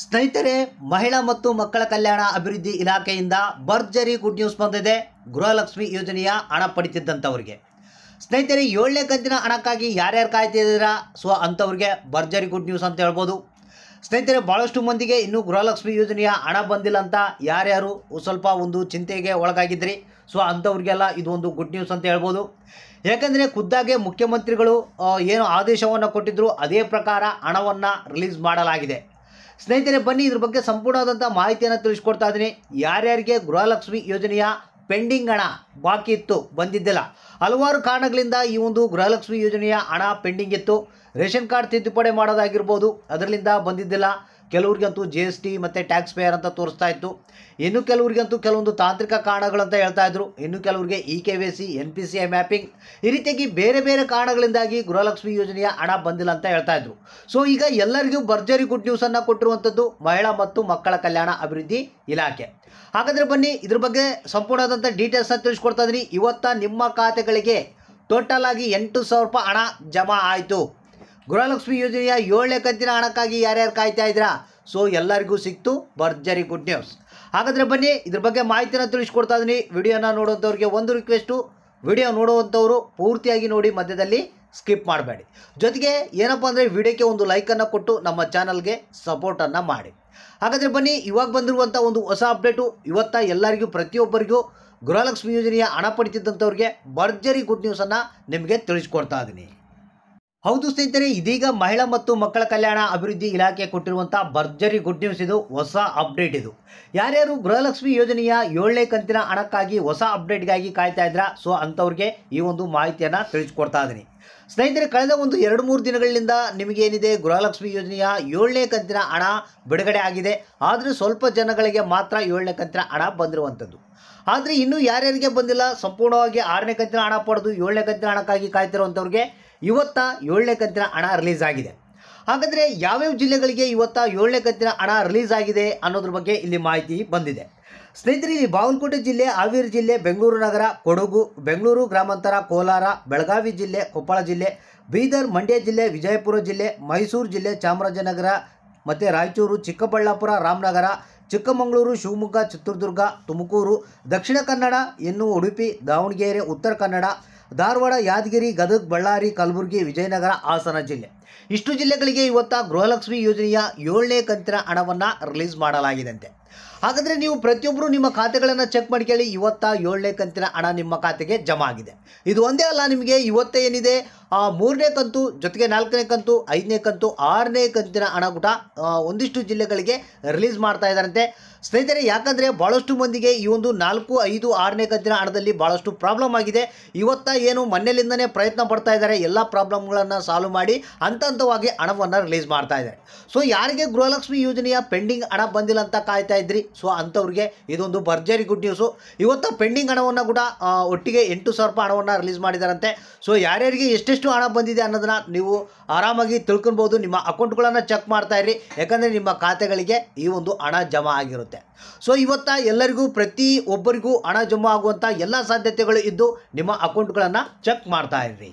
ಸ್ನೇಹಿತರೆ, ಮಹಿಳಾ ಮತ್ತು ಮಕ್ಕಳ ಕಲ್ಯಾಣ ಅಭಿವೃದ್ಧಿ ಇಲಾಖೆಯಿಂದ ಭರ್ಜರಿ ಗುಡ್ ನ್ಯೂಸ್ ಬಂದಿದೆ. ಗೃಹಲಕ್ಷ್ಮಿ ಯೋಜನೆಯ ಹಣ ಪಡಿತಿದ್ದಂಥವ್ರಿಗೆ ಸ್ನೇಹಿತರೆ, 7ನೇ ಕಂತಿನ ಹಣಕ್ಕಾಗಿ ಯಾರ್ಯಾರು ಕಾಯ್ತಿದ್ದೀರಾ, ಸೊ ಅಂಥವ್ರಿಗೆ ಭರ್ಜರಿ ಗುಡ್ ನ್ಯೂಸ್ ಅಂತ ಹೇಳ್ಬೋದು. ಸ್ನೇಹಿತರೆ, ಭಾಳಷ್ಟು ಮಂದಿಗೆ ಇನ್ನೂ ಗೃಹಲಕ್ಷ್ಮಿ ಯೋಜನೆಯ ಹಣ ಬಂದಿಲ್ಲ ಅಂತ ಯಾರ್ಯಾರು ಸ್ವಲ್ಪ ಒಂದು ಚಿಂತೆಗೆ ಒಳಗಾಗಿದ್ರಿ, ಸೊ ಅಂಥವ್ರಿಗೆಲ್ಲ ಇದು ಒಂದು ಗುಡ್ ನ್ಯೂಸ್ ಅಂತ ಹೇಳ್ಬೋದು. ಯಾಕಂದರೆ ಖುದ್ದಾಗೆ ಮುಖ್ಯಮಂತ್ರಿಗಳು ಏನು ಆದೇಶವನ್ನು ಕೊಟ್ಟಿದ್ದರು ಅದೇ ಪ್ರಕಾರ ಹಣವನ್ನು ರಿಲೀಸ್ ಮಾಡಲಾಗಿದೆ. ಸ್ನೇಹಿತರೆ, ಬನ್ನಿ ಇದ್ರ ಬಗ್ಗೆ ಸಂಪೂರ್ಣವಾದಂಥ ಮಾಹಿತಿಯನ್ನು ತಿಳಿಸ್ಕೊಡ್ತಾ ಇದ್ದೀನಿ. ಯಾರ್ಯಾರಿಗೆ ಗೃಹಲಕ್ಷ್ಮಿ ಯೋಜನೆಯ ಪೆಂಡಿಂಗ್ ಹಣ ಬಾಕಿ ಇತ್ತು, ಬಂದಿದ್ದಿಲ್ಲ, ಹಲವಾರು ಕಾರಣಗಳಿಂದ ಈ ಒಂದು ಗೃಹಲಕ್ಷ್ಮಿ ಯೋಜನೆಯ ಹಣ ಪೆಂಡಿಂಗ್ ಇತ್ತು. ರೇಷನ್ ಕಾರ್ಡ್ ತಿದ್ದುಪಡಿ ಮಾಡೋದಾಗಿರ್ಬೋದು, ಅದರಿಂದ ಬಂದಿದ್ದಿಲ್ಲ. ಕೆಲವ್ರಿಗಂತೂ GST ಮತ್ತು ಟ್ಯಾಕ್ಸ್ ಪೇಯರ್ ಅಂತ ತೋರಿಸ್ತಾ ಇತ್ತು. ಇನ್ನು ಕೆಲವರಿಗಂತೂ ಕೆಲವೊಂದು ತಾಂತ್ರಿಕ ಕಾರಣಗಳಂತ ಹೇಳ್ತಾ ಇದ್ರು. ಇನ್ನು ಕೆಲವರಿಗೆ EKYC, NPCI ಮ್ಯಾಪಿಂಗ್, ಈ ರೀತಿಯಾಗಿ ಬೇರೆ ಬೇರೆ ಕಾರಣಗಳಿಂದಾಗಿ ಗೃಹಲಕ್ಷ್ಮಿ ಯೋಜನೆಯ ಹಣ ಬಂದಿಲ್ಲ ಅಂತ ಹೇಳ್ತಾ ಇದ್ರು. ಸೊ ಈಗ ಎಲ್ಲರಿಗೂ ಭರ್ಜರಿ ಗುಡ್ ನ್ಯೂಸನ್ನು ಕೊಟ್ಟಿರುವಂಥದ್ದು ಮಹಿಳಾ ಮತ್ತು ಮಕ್ಕಳ ಕಲ್ಯಾಣ ಅಭಿವೃದ್ಧಿ ಇಲಾಖೆ. ಹಾಗಾದರೆ ಬನ್ನಿ ಇದ್ರ ಬಗ್ಗೆ ಸಂಪೂರ್ಣವಾದಂಥ ಡೀಟೇಲ್ಸನ್ನು ತಿಳಿಸ್ಕೊಡ್ತಾ ಇದ್ದೀನಿ. ಇವತ್ತು ನಿಮ್ಮ ಖಾತೆಗಳಿಗೆ ಟೋಟಲ್ ಆಗಿ 8,000 ರೂಪಾಯಿ ಹಣ ಜಮಾ ಆಯಿತು. ಗೃಹಲಕ್ಷ್ಮಿ ಯೋಜನೆಯ 7ನೇ ಕಂತಿನ ಹಣಕ್ಕಾಗಿ ಯಾರ್ಯಾರು ಕಾಯ್ತಾ ಇದ್ದೀರಾ, ಸೊ ಎಲ್ಲರಿಗೂ ಸಿಕ್ತು ಭರ್ಜರಿ ಗುಡ್ ನ್ಯೂಸ್. ಹಾಗಾದರೆ ಬನ್ನಿ ಇದ್ರ ಬಗ್ಗೆ ಮಾಹಿತಿನ ತಿಳಿಸ್ಕೊಡ್ತಾ ಇದ್ದೀನಿ. ವಿಡಿಯೋನ ನೋಡುವಂಥವ್ರಿಗೆ ಒಂದು ರಿಕ್ವೆಸ್ಟು, ವಿಡಿಯೋ ನೋಡುವಂಥವರು ಪೂರ್ತಿಯಾಗಿ ನೋಡಿ, ಮಧ್ಯದಲ್ಲಿ ಸ್ಕಿಪ್ ಮಾಡಬೇಡಿ. ಜೊತೆಗೆ ಏನಪ್ಪ ಅಂದರೆ ವಿಡಿಯೋಕ್ಕೆ ಒಂದು ಲೈಕನ್ನು ಕೊಟ್ಟು ನಮ್ಮ ಚಾನಲ್ಗೆ ಸಪೋರ್ಟನ್ನು ಮಾಡಿ. ಹಾಗಾದರೆ ಬನ್ನಿ, ಇವಾಗ ಬಂದಿರುವಂಥ ಒಂದು ಹೊಸ ಅಪ್ಡೇಟು ಇವತ್ತು ಎಲ್ಲರಿಗೂ ಪ್ರತಿಯೊಬ್ಬರಿಗೂ ಗೃಹಲಕ್ಷ್ಮಿ ಯೋಜನೆಯ ಹಣ ಪಡಿತಿದ್ದಂಥವ್ರಿಗೆ ಭರ್ಜರಿ ಗುಡ್ ನ್ಯೂಸನ್ನು ನಿಮಗೆ ತಿಳಿಸ್ಕೊಡ್ತಾ ಇದ್ದೀನಿ. ಹೌದು ಸ್ನೇಹಿತರೆ, ಇದೀಗ ಮಹಿಳಾ ಮತ್ತು ಮಕ್ಕಳ ಕಲ್ಯಾಣ ಅಭಿವೃದ್ಧಿ ಇಲಾಖೆ ಕೊಟ್ಟಿರುವಂಥ ಭರ್ಜರಿ ಗುಡ್ ನ್ಯೂಸ್ ಇದು, ಹೊಸ ಅಪ್ಡೇಟ್ ಇದು. ಯಾರ್ಯಾರು ಗೃಹಲಕ್ಷ್ಮಿ ಯೋಜನೆಯ 7ನೇ ಕಂತಿನ ಹಣಕ್ಕಾಗಿ ಹೊಸ ಅಪ್ಡೇಟ್ಗಾಗಿ ಕಾಯ್ತಾ ಇದ್ರಾ, ಸೊ ಅಂಥವ್ರಿಗೆ ಈ ಒಂದು ಮಾಹಿತಿಯನ್ನು ತಿಳಿಸ್ಕೊಡ್ತಾ ಇದ್ದೀನಿ. ಸ್ನೇಹಿತರೆ, ಕಳೆದ ಒಂದು 2-3 ದಿನಗಳಿಂದ ನಿಮಗೇನಿದೆ ಗೃಹಲಕ್ಷ್ಮಿ ಯೋಜನೆಯ 7ನೇ ಕಂತಿನ ಹಣ ಬಿಡುಗಡೆ ಆಗಿದೆ. ಆದರೆ ಸ್ವಲ್ಪ ಜನಗಳಿಗೆ ಮಾತ್ರ 7ನೇ ಕಂತಿನ ಹಣ ಬಂದಿರುವಂಥದ್ದು. ಆದರೆ ಇನ್ನೂ ಯಾರ್ಯಾರಿಗೆ ಬಂದಿಲ್ಲ, ಸಂಪೂರ್ಣವಾಗಿ 6ನೇ ಕಂತಿನ ಹಣ ಪಡೆದು 7ನೇ ಕಂತಿನ ಹಣಕ್ಕಾಗಿ ಕಾಯ್ತಿರುವಂಥವ್ರಿಗೆ ಇವತ್ತು 7ನೇ ಕಂತಿನ ಹಣ ರಿಲೀಸ್ ಆಗಿದೆ. ಹಾಗಾದರೆ ಯಾವ್ಯಾವ ಜಿಲ್ಲೆಗಳಿಗೆ ಇವತ್ತು 7ನೇ ಕಂತಿನ ಹಣ ರಿಲೀಸ್ ಆಗಿದೆ ಅನ್ನೋದ್ರ ಬಗ್ಗೆ ಇಲ್ಲಿ ಮಾಹಿತಿ ಬಂದಿದೆ. ಸ್ನೇಹಿತರೆ, ಇಲ್ಲಿ ಬಾಗಲಕೋಟೆ ಜಿಲ್ಲೆ, ಹಾವೇರಿ ಜಿಲ್ಲೆ, ಬೆಂಗಳೂರು ನಗರ, ಕೊಡಗು, ಬೆಂಗಳೂರು ಗ್ರಾಮಾಂತರ, ಕೋಲಾರ, ಬೆಳಗಾವಿ ಜಿಲ್ಲೆ, ಕೊಪ್ಪಳ ಜಿಲ್ಲೆ, ಬೀದರ್, ಮಂಡ್ಯ ಜಿಲ್ಲೆ, ವಿಜಯಪುರ ಜಿಲ್ಲೆ, ಮೈಸೂರು ಜಿಲ್ಲೆ, ಚಾಮರಾಜನಗರ ಮತ್ತು ರಾಯಚೂರು, ಚಿಕ್ಕಬಳ್ಳಾಪುರ, ರಾಮನಗರ, ಚಿಕ್ಕಮಗಳೂರು, ಶಿವಮೊಗ್ಗ, ಚಿತ್ರದುರ್ಗ, ತುಮಕೂರು, ದಕ್ಷಿಣ ಕನ್ನಡ, ಇನ್ನು ಉಡುಪಿ, ದಾವಣಗೆರೆ, ಉತ್ತರ ಕನ್ನಡ, ಧಾರವಾಡ, ಯಾದಗಿರಿ, ಗದಗ, ಬಳ್ಳಾರಿ, ಕಲಬುರಗಿ, ವಿಜಯನಗರ, ಹಾಸನ ಜಿಲ್ಲೆ. ಇಷ್ಟು ಜಿಲ್ಲೆಗಳಿಗೆ ಇವತ್ತು ಗೃಹಲಕ್ಷ್ಮಿ ಯೋಜನೆಯ 7ನೇ ಕಂತಿನ ಹಣವನ್ನು ರಿಲೀಸ್ ಮಾಡಲಾಗಿದಂತೆ. ಹಾಗಾದರೆ ನೀವು ಪ್ರತಿಯೊಬ್ಬರು ನಿಮ್ಮ ಖಾತೆಗಳನ್ನು ಚೆಕ್ ಮಾಡ್ಕೊಳ್ಳಿ. ಇವತ್ತು 7ನೇ ಕಂತಿನ ಹಣ ನಿಮ್ಮ ಖಾತೆಗೆ ಜಮಾ ಆಗಿದೆ. ಇದು ಒಂದೇ ಅಲ್ಲ, ನಿಮಗೆ ಇವತ್ತೇ ಏನಿದೆ 3ನೇ ಕಂತು, ಜೊತೆಗೆ 4ನೇ ಕಂತು, 5ನೇ ಕಂತು, 6ನೇ ಕಂತಿನ ಹಣ ಕೂಡ ಒಂದಿಷ್ಟು ಜಿಲ್ಲೆಗಳಿಗೆ ರಿಲೀಸ್ ಮಾಡ್ತಾ ಇದ್ದಾರಂತೆ. ಸ್ನೇಹಿತರೆ, ಯಾಕಂದರೆ ಭಾಳಷ್ಟು ಮಂದಿಗೆ ಈ ಒಂದು 4, 5, 6ನೇ ಕಂತಿನ ಹಣದಲ್ಲಿ ಭಾಳಷ್ಟು ಪ್ರಾಬ್ಲಮ್ ಆಗಿದೆ. ಇವತ್ತು ಏನು ಮನೆಯಲ್ಲಿಂದನೇ ಪ್ರಯತ್ನ ಪಡ್ತಾ ಇದ್ದಾರೆ, ಎಲ್ಲ ಪ್ರಾಬ್ಲಮ್ಗಳನ್ನು ಸಾಲ್ವ್ ಮಾಡಿ ಹಂತವಾಗಿ ಹಣವನ್ನು ರಿಲೀಸ್ ಮಾಡ್ತಾ ಇದ್ದಾರೆ. ಸೊ ಯಾರಿಗೆ ಗೃಹಲಕ್ಷ್ಮಿ ಯೋಜನೆಯ ಪೆಂಡಿಂಗ್ ಹಣ ಬಂದಿಲ್ಲ ಅಂತ ಕಾಯ್ತಾ ಇದ್ರಿ, ಸೊ ಅಂಥವ್ರಿಗೆ ಇದೊಂದು ಭರ್ಜರಿ ಗುಡ್ ನ್ಯೂಸು. ಇವತ್ತು ಪೆಂಡಿಂಗ್ ಹಣವನ್ನು ಕೂಡ ಒಟ್ಟಿಗೆ 8,000 ರೂಪಾಯಿ ಹಣವನ್ನು ರಿಲೀಸ್ ಮಾಡಿದಾರಂತೆ. ಸೊ ಯಾರ್ಯಾರಿಗೆ ಎಷ್ಟೆಷ್ಟು ಹಣ ಬಂದಿದೆ ಅನ್ನೋದನ್ನು ನೀವು ಆರಾಮಾಗಿ ತಿಳ್ಕೊಬೋದು. ನಿಮ್ಮ ಅಕೌಂಟ್ಗಳನ್ನು ಚೆಕ್ ಮಾಡ್ತಾ ಇರಿ, ಯಾಕಂದರೆ ನಿಮ್ಮ ಖಾತೆಗಳಿಗೆ ಈ ಒಂದು ಹಣ ಜಮಾ ಆಗಿರುತ್ತೆ. ಸೊ ಇವತ್ತು ಎಲ್ಲರಿಗೂ ಪ್ರತಿ ಒಬ್ಬರಿಗೂ ಹಣ ಜಮಾ ಆಗುವಂಥ ಎಲ್ಲ ಸಾಧ್ಯತೆಗಳು ಇದ್ದು ನಿಮ್ಮ ಅಕೌಂಟ್ಗಳನ್ನು ಚೆಕ್ ಮಾಡ್ತಾ ಇರಿ.